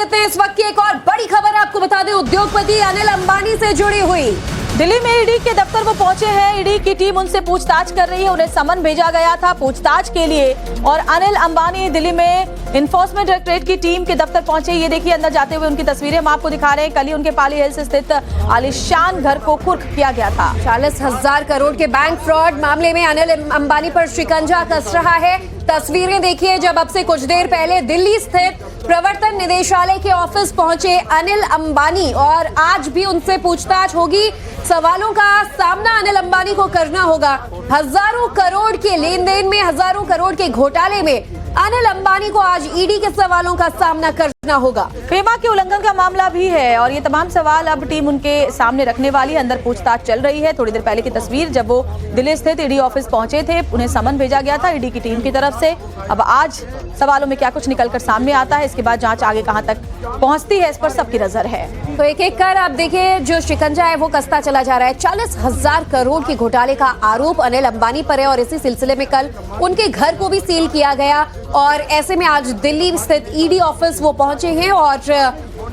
करते हैं इस वक्त की एक और बड़ी खबर। आपको बता दें, उद्योगपति अनिल अंबानी से जुड़ी हुई। दिल्ली में ईडी के दफ्तर वो पहुंचे हैं। ईडी की टीम उनसे पूछताछ कर रही है। उन्हें समन भेजा गया था पूछताछ के लिए और अनिल अंबानी दिल्ली में इन्फोर्समेंट डायरेक्टरेट की टीम के दफ्तर पहुंचे। ये देखिए अंदर जाते हुए उनकी तस्वीरें हम आपको दिखा रहे हैं। कल ही उनके पाली हिल्स स्थित आलीशान घर को कुर्क किया गया था। 40,000 करोड़ के बैंक फ्रॉड मामले में अनिल अंबानी पर शिकंजा कस रहा है। तस्वीरें देखिए, जब अब से कुछ देर पहले दिल्ली स्थित प्रवर्तन निदेशालय के ऑफिस पहुंचे अनिल अंबानी और आज भी उनसे पूछताछ होगी। सवालों का सामना अनिल अंबानी को करना होगा। हजारों करोड़ के लेन देन में, हजारों करोड़ के घोटाले में अनिल अंबानी को आज ईडी के सवालों का सामना करना होगा। फेमा के उल्लंघन का मामला भी है और ये तमाम सवाल अब टीम उनके सामने रखने वाली है। अंदर पूछताछ चल रही है। थोड़ी देर पहले की तस्वीर, जब वो दिल्ली स्थित ईडी ऑफिस पहुंचे थे, उन्हें समन भेजा गया था ईडी की टीम की तरफ से। अब आज सवालों में क्या कुछ निकलकर सामने आता है, इसके बाद जांच आगे कहां तक पहुंचती है, इस पर सबकी नजर है। तो एक एक कर आप देखिए, जो शिकंजा है वो कसता चला जा रहा है। 40,000 करोड़ के घोटाले का आरोप अनिल अंबानी पर है और इसी सिलसिले में कल उनके घर को भी सील किया गया और ऐसे में आज दिल्ली स्थित ईडी ऑफिस वो पहुंचे हैं और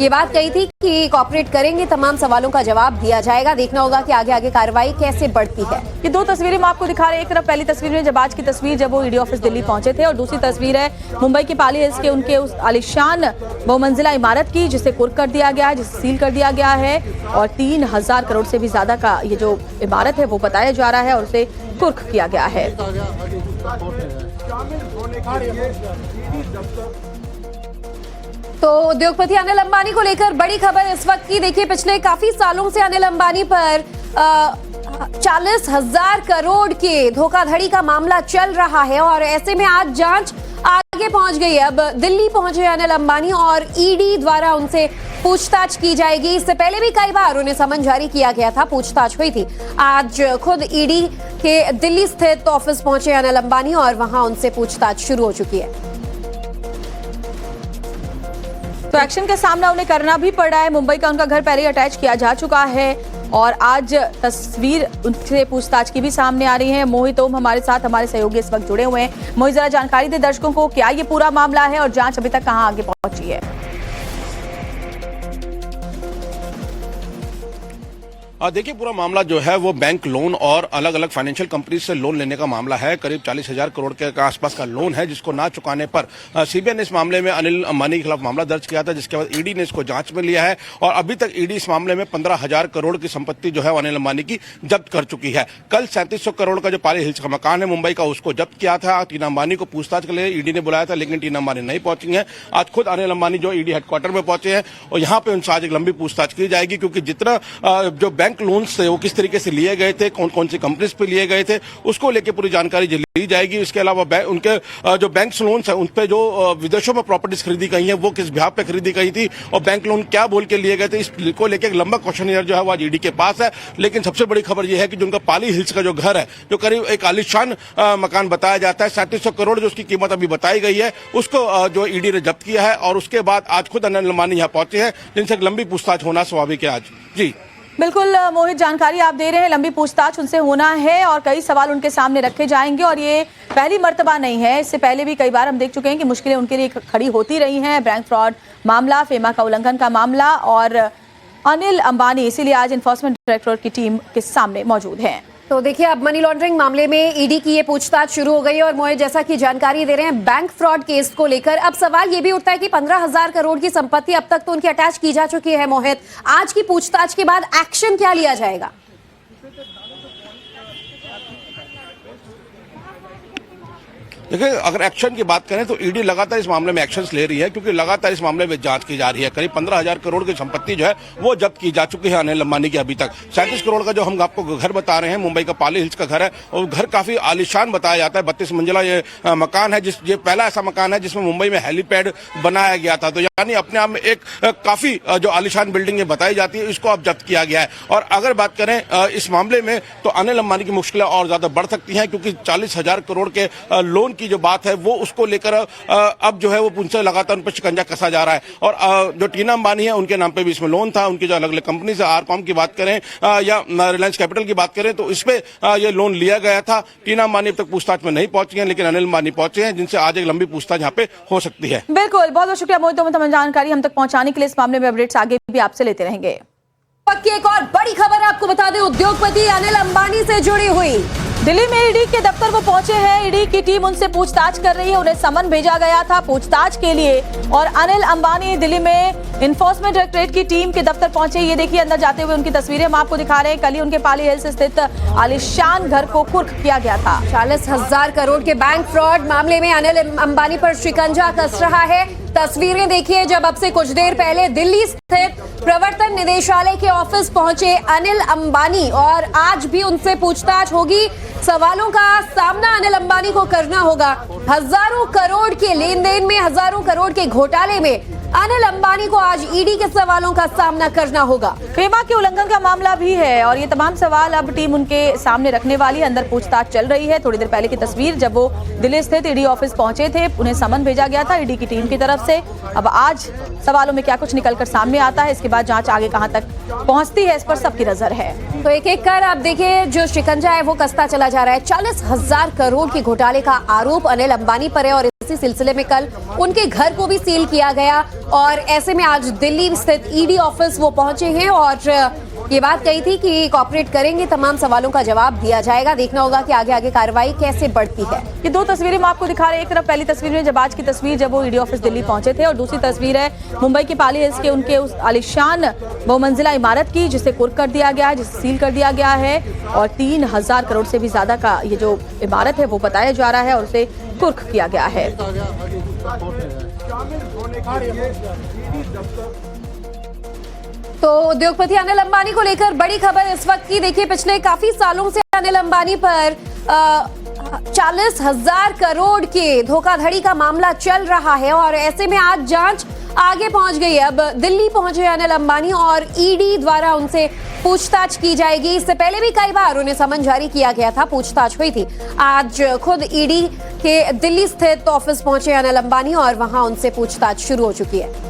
ये बात कही थी कि कॉपरेट करेंगे, तमाम सवालों का जवाब दिया जाएगा। देखना होगा कि आगे आगे कार्रवाई कैसे बढ़ती है। ये दो तस्वीरें हम आपको दिखा रहे हैं। एक तरफ पहली तस्वीर में जब आज की तस्वीर, जब वो ईडी ऑफिस दिल्ली पहुंचे थे, और दूसरी तस्वीर है मुंबई के पाली हिल्स के उनके उस आलीशान बहुमंजिला इमारत की, जिसे कुर्क कर दिया गया है, जिसे सील कर दिया गया है और 3,000 करोड़ से भी ज्यादा का ये जो इमारत है वो बताया जा रहा है और उसे कुर्क किया गया है। तो उद्योगपति अनिल अंबानी को लेकर बड़ी खबर इस वक्त की। देखिए, पिछले काफी सालों से अनिल अंबानी पर 40,000 करोड़ के धोखाधड़ी का मामला चल रहा है और ऐसे में आज जांच आगे पहुंच गई है। अब दिल्ली पहुंचे अनिल अंबानी और ईडी द्वारा उनसे पूछताछ की जाएगी। इससे पहले भी कई बार उन्हें समन जारी किया गया था, पूछताछ हुई थी। आज खुद ईडी के दिल्ली स्थित ऑफिस पहुंचे अनिल अंबानी और वहां उनसे पूछताछ शुरू हो चुकी है। तो एक्शन का सामना उन्हें करना भी पड़ रहा है। मुंबई का उनका घर पहले ही अटैच किया जा चुका है और आज तस्वीर उनसे पूछताछ की भी सामने आ रही है। मोहित ओम हमारे साथ, हमारे सहयोगी इस वक्त जुड़े हुए हैं। मोहित, जरा जानकारी दे दर्शकों को, क्या ये पूरा मामला है और जांच अभी तक कहां आगे पहुंची है? देखिए, पूरा मामला जो है वो बैंक लोन और अलग अलग फाइनेंशियल कंपनी से लोन लेने का मामला है। करीब 40,000 करोड़ के आसपास का लोन है, जिसको ना चुकाने पर सीबीआई ने इस मामले में अनिल अंबानी के खिलाफ मामला दर्ज किया था, जिसके बाद ईडी ने इसको जांच में लिया है और अभी तक ईडी इस मामले में 15,000 करोड़ की संपत्ति जो है अनिल अंबानी की जब्त कर चुकी है। कल 3700 करोड़ का जो पाली हिल्स का मकान है मुंबई का, उसको जब्त किया था। टीना अंबानी को पूछताछ के लिए ईडी ने बुलाया था, लेकिन टीना अंबानी नहीं पहुंची है। आज खुद अनिल अंबानी जो ईडी हेडक्वार्टर में पहुंचे हैं और यहाँ पे उनसे आज एक लंबी पूछताछ की जाएगी, क्योंकि जितना जो बैंक लोन थे वो किस तरीके से लिए गए थे, कौन कौन सी कंपनीज पे लिए गए थे, उसको लेके पूरी जानकारी ली जाएगी। इसके अलावा उनके जो बैंक लोन्स है उन पे जो विदेशों में प्रॉपर्टीज खरीदी गई हैं वो किस बिहाफ पे खरीदी गई थी और बैंक लोन क्या बोल के लिए गए थे, इसको लेके एक लंबा क्वेश्चनियर जो है वो आज ईडी के पास है। लेकिन सबसे बड़ी खबर यह है कि जो उनका पाली हिल्स का जो घर है, जो करीब एक आलीशान मकान बताया जाता है, 3700 करोड़ जो उसकी कीमत अभी बताई गई है, उसको जो ईडी ने जब्त किया है और उसके बाद आज खुद अनिल अंबानी यहाँ पहुंचे हैं, जिनसे एक लंबी पूछताछ होना स्वाभाविक है आज। जी बिल्कुल मोहित, जानकारी आप दे रहे हैं। लंबी पूछताछ उनसे होना है और कई सवाल उनके सामने रखे जाएंगे और ये पहली मर्तबा नहीं है। इससे पहले भी कई बार हम देख चुके हैं कि मुश्किलें उनके लिए खड़ी होती रही हैं। बैंक फ्रॉड मामला, फेमा का उल्लंघन का मामला और अनिल अंबानी, इसीलिए आज इन्फोर्समेंट डायरेक्टरेट की टीम के सामने मौजूद है। तो देखिए, अब मनी लॉन्ड्रिंग मामले में ईडी की ये पूछताछ शुरू हो गई है और मोहित, जैसा कि जानकारी दे रहे हैं बैंक फ्रॉड केस को लेकर, अब सवाल ये भी उठता है कि 15,000 करोड़ की संपत्ति अब तक तो उनकी अटैच की जा चुकी है। मोहित, आज की पूछताछ के बाद एक्शन क्या लिया जाएगा? देखिए, अगर एक्शन की बात करें तो ईडी लगातार इस मामले में एक्शंस ले रही है, क्योंकि लगातार इस मामले में जांच की जा रही है। करीब 15,000 करोड़ की संपत्ति जो है वो जब्त की जा चुकी है अनिल अंबानी की अभी तक। 37 करोड़ का जो हम आपको घर बता रहे हैं, मुंबई का पाली हिल्स का घर है और घर काफी आलीशान बताया जाता है। 32 मंजिला ये मकान है, ये पहला ऐसा मकान है जिसमें मुंबई में हेलीपैड बनाया गया था। तो यानी अपने आप में एक काफी जो आलीशान बिल्डिंग बताई जाती है, इसको अब जब्त किया गया है। और अगर बात करें इस मामले में, तो अनिल अंबानी की मुश्किलें और ज्यादा बढ़ सकती हैं, क्योंकि 40,000 करोड़ के लोन की की जो बात है वो उसको लेकर अब जो है वो उनसे लगातार उन पर शिकंजा कसा जा रहा है। और जो टीना अंबानी है उनके नाम पे भी इसमें लोन था, उनकी जो अलग अलग कंपनी से आरकॉम की बात करें या रिलायंस कैपिटल की बात करें तो इस पे ये लोन लिया गया था। टीना अंबानी अब तक पूछताछ में नहीं पहुंची है, लेकिन अनिल अंबानी पहुंचे हैं, जिनसे आज एक लंबी पूछताछ यहाँ पे हो सकती है। बिल्कुल, बहुत बहुत शुक्रिया मोहित, तमाम जानकारी हम तक पहुंचाने के लिए। इस मामले में अपडेट्स आगे भी आपसे लेते रहेंगे। की एक और बड़ी खबर आपको बता दें, उद्योगपति अनिल अंबानी से जुड़ी हुई। दिल्ली में ईडी के दफ्तर वो पहुंचे हैं, ईडी की टीम उनसे पूछताछ कर रही है, उन्हें समन भेजा गया था पूछताछ के लिए। और अनिल अंबानी दिल्ली में इन्फोर्समेंट डायरेक्टरेट की टीम के दफ्तर पहुंचे। ये देखिए अंदर जाते हुए उनकी तस्वीरें हम आपको दिखा रहे हैं। कल ही उनके पाली हिल्स स्थित आलीशान घर को कुर्क किया गया था। 40,000 करोड़ के बैंक फ्रॉड मामले में अनिल अंबानी पर शिकंजा कस रहा है। तस्वीरें देखिए, जब अब से कुछ देर पहले दिल्ली स्थित प्रवर्तन निदेशालय के ऑफिस पहुंचे अनिल अंबानी और आज भी उनसे पूछताछ होगी। सवालों का सामना अनिल अंबानी को करना होगा। हजारों करोड़ के लेन देन में, हजारों करोड़ के घोटाले में अनिल अंबानी को आज ईडी के सवालों का सामना करना होगा। फेमा के उल्लंघन का मामला भी है और ये तमाम सवाल अब टीम उनके सामने रखने वाली है। अंदर पूछताछ चल रही है। थोड़ी देर पहले की तस्वीर, जब वो दिल्ली स्थित ईडी ऑफिस पहुंचे थे, उन्हें समन भेजा गया था ईडी की टीम की तरफ से। अब आज सवालों में क्या कुछ निकलकर सामने आता है, इसके बाद जांच आगे कहां तक पहुंचती है, इस पर सबकी नजर है। तो एक एक कर आप देखिए, जो शिकंजा है वो कसता चला जा रहा है। 40,000 करोड़ के घोटाले का आरोप अनिल अंबानी पर है और इसी सिलसिले में कल उनके घर को भी सील किया गया और ऐसे में आज दिल्ली स्थित ईडी ऑफिस वो पहुंचे हैं और ये बात कही थी कि कॉपरेट करेंगे, तमाम सवालों का जवाब दिया जाएगा। देखना होगा कि आगे आगे कार्रवाई कैसे बढ़ती है। ये दो तस्वीरें मैं आपको दिखा रहे हैं। एक तरफ पहली तस्वीर में जब आज की तस्वीर, जब वो ईडी ऑफिस दिल्ली पहुंचे थे, और दूसरी तस्वीर है मुंबई के पाली हिल्स के उनके उस आलीशान बहुमंजिला इमारत की, जिसे कुर्क कर दिया गया है, जिसे सील कर दिया गया है। और 3,000 करोड़ से भी ज्यादा का ये जो इमारत है वो बताया जा रहा है और उसे कुर्क किया गया है। तो उद्योगपति अनिल अंबानी को लेकर बड़ी खबर इस वक्त की। देखिए, पिछले काफी सालों से अनिल अंबानी पर 40,000 करोड़ के धोखाधड़ी का मामला चल रहा है और ऐसे में आज जांच आगे पहुंच गई है। अब दिल्ली पहुंचे अनिल अंबानी और ईडी द्वारा उनसे पूछताछ की जाएगी। इससे पहले भी कई बार उन्हें समन जारी किया गया था, पूछताछ हुई थी। आज खुद ईडी के दिल्ली स्थित ऑफिस पहुंचे अनिल अंबानी और वहां उनसे पूछताछ शुरू हो चुकी है।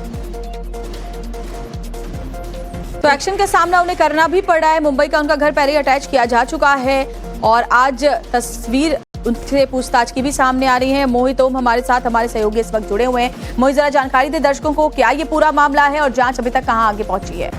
तो एक्शन का सामना उन्हें करना भी पड़ा है। मुंबई का उनका घर पहले ही अटैच किया जा चुका है और आज तस्वीर उनसे पूछताछ की भी सामने आ रही है। मोहित ओम हमारे साथ, हमारे सहयोगी इस वक्त जुड़े हुए हैं। मोहित, जरा जानकारी दे दर्शकों को, क्या ये पूरा मामला है और जांच अभी तक कहां आगे पहुंची है?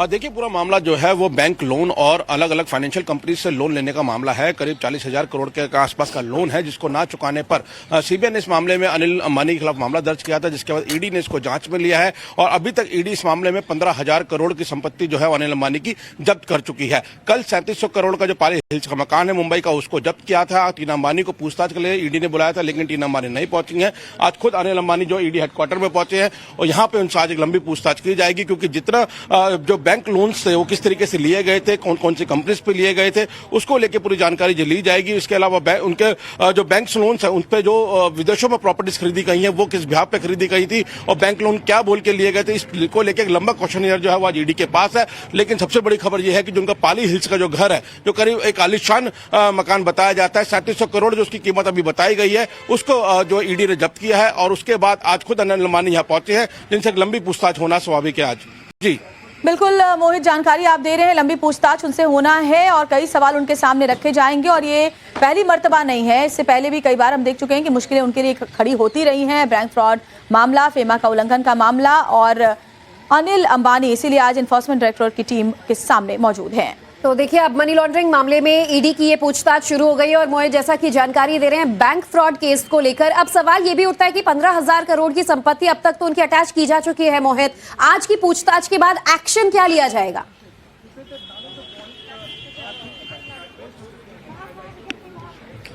देखिए, पूरा मामला जो है वो बैंक लोन और अलग अलग फाइनेंशियल कंपनी से लोन लेने का मामला है। करीब 40,000 करोड़ के आसपास का लोन है, जिसको ना चुकाने पर सीबीआई ने इस मामले में अनिल अंबानी के खिलाफ मामला दर्ज किया था, जिसके बाद ईडी ने इसको जांच में लिया है और अभी तक ईडी इस मामले में 15,000 करोड़ की संपत्ति जो है वो अनिल अंबानी की जब्त कर चुकी है। कल 3700 करोड़ का जो पाली हिल्स का मकान है मुंबई का, उसको जब्त किया था। टीना अंबानी को पूछताछ के लिए ईडी ने बुलाया था, लेकिन टीना अंबानी नहीं पहुंची है। आज खुद अनिल अंबानी जो ईडी हेडक्वार्टर में पहुंचे हैं और यहाँ पे उनसे आज एक लंबी पूछताछ की जाएगी, क्योंकि जितना जो बैंक लोन से वो किस तरीके से लिए गए थे, कौन कौन सी कंपनीज पे लिए गए थे, उसको लेके पूरी जानकारी जो ली जाएगी। इसके अलावा उनके जो बैंक लोन है उन पे जो विदेशों में प्रॉपर्टीज खरीदी गई हैं वो किस ब्याह पे खरीदी गई थी और बैंक लोन क्या बोल के लिए गए थे, इसको लेके एक लंबा क्वेश्चनियर जो है वो आज ईडी के पास है। लेकिन सबसे बड़ी खबर यह है कि जो उनका पाली हिल्स का जो घर है, जो करीब एक आलीशान मकान बताया जाता है, 3700 करोड़ जो उसकी कीमत अभी बताई गई है, उसको जो ईडी ने जब्त किया है और उसके बाद आज खुद अनिल अंबानी यहाँ पहुंचे हैं, जिनसे एक लंबी पूछताछ होना स्वाभाविक है आज। जी बिल्कुल मोहित, जानकारी आप दे रहे हैं। लंबी पूछताछ उनसे होना है और कई सवाल उनके सामने रखे जाएंगे और ये पहली मर्तबा नहीं है। इससे पहले भी कई बार हम देख चुके हैं कि मुश्किलें उनके लिए खड़ी होती रही हैं। बैंक फ्रॉड मामला, फेमा का उल्लंघन का मामला और अनिल अंबानी, इसीलिए आज इन्फोर्समेंट डायरेक्टरेट की टीम के सामने मौजूद हैं। तो देखिए, अब मनी लॉन्ड्रिंग मामले में ईडी की ये पूछताछ शुरू हो गई है और मोहित जैसा कि जानकारी दे रहे हैं बैंक फ्रॉड केस को लेकर अब सवाल ये भी उठता है कि 15,000 करोड़ की संपत्ति अब तक तो उनकी अटैच की जा चुकी है। मोहित, आज की पूछताछ के बाद एक्शन क्या लिया जाएगा?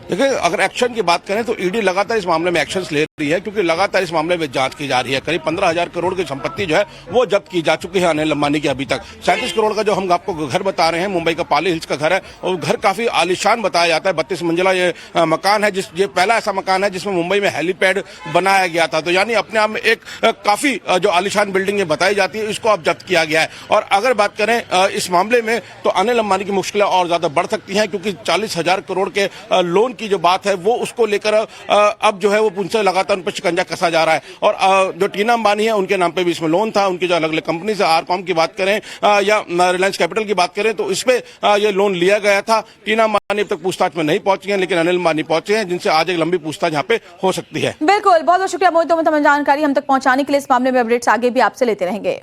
देखिए, अगर एक्शन की बात करें तो ईडी लगातार इस मामले में एक्शंस ले रही है, क्योंकि लगातार इस मामले में जांच की जा रही है। करीब 15,000 करोड़ की संपत्ति जो है वो जब्त की जा चुकी है अनिल अंबानी की अभी तक। 37 करोड़ का जो हम आपको घर बता रहे हैं, मुंबई का पाली हिल्स का घर है, और घर काफी आलीशान बताया जाता है। 32 मंजिला ये मकान है, ये पहला ऐसा मकान है जिसमें मुंबई में हेलीपैड बनाया गया था। तो यानी अपने आप में एक काफी जो आलीशान बिल्डिंग बताई जाती है, इसको अब जब्त किया गया है। और अगर बात करें इस मामले में, तो अनिल अंबानी की मुश्किलें और ज्यादा बढ़ सकती हैं, क्योंकि 40,000 करोड़ के लोन की जो बात है वो उसको लेकर अब जो है वो उनसे लगातार उन पर शिकंजा कसा जा रहा है। और जो टीना अंबानी है, उनके नाम पे भी इसमें लोन था। उनकी जो अलग अलग कंपनी से आरकॉम की बात करें या रिलायंस कैपिटल की बात करें, तो इसपे ये लोन लिया गया था। टीना अंबानी अब तक पूछताछ में नहीं पहुंची है, लेकिन अनिल अंबानी पहुंचे हैं, जिनसे आज एक लंबी पूछताछ यहाँ पे हो सकती है। बिल्कुल, बहुत बहुत शुक्रिया मोहित, तमाम जानकारी हम तक पहुंचाने के लिए। इस मामले में अपडेट्स आगे भी आपसे लेते रहेंगे।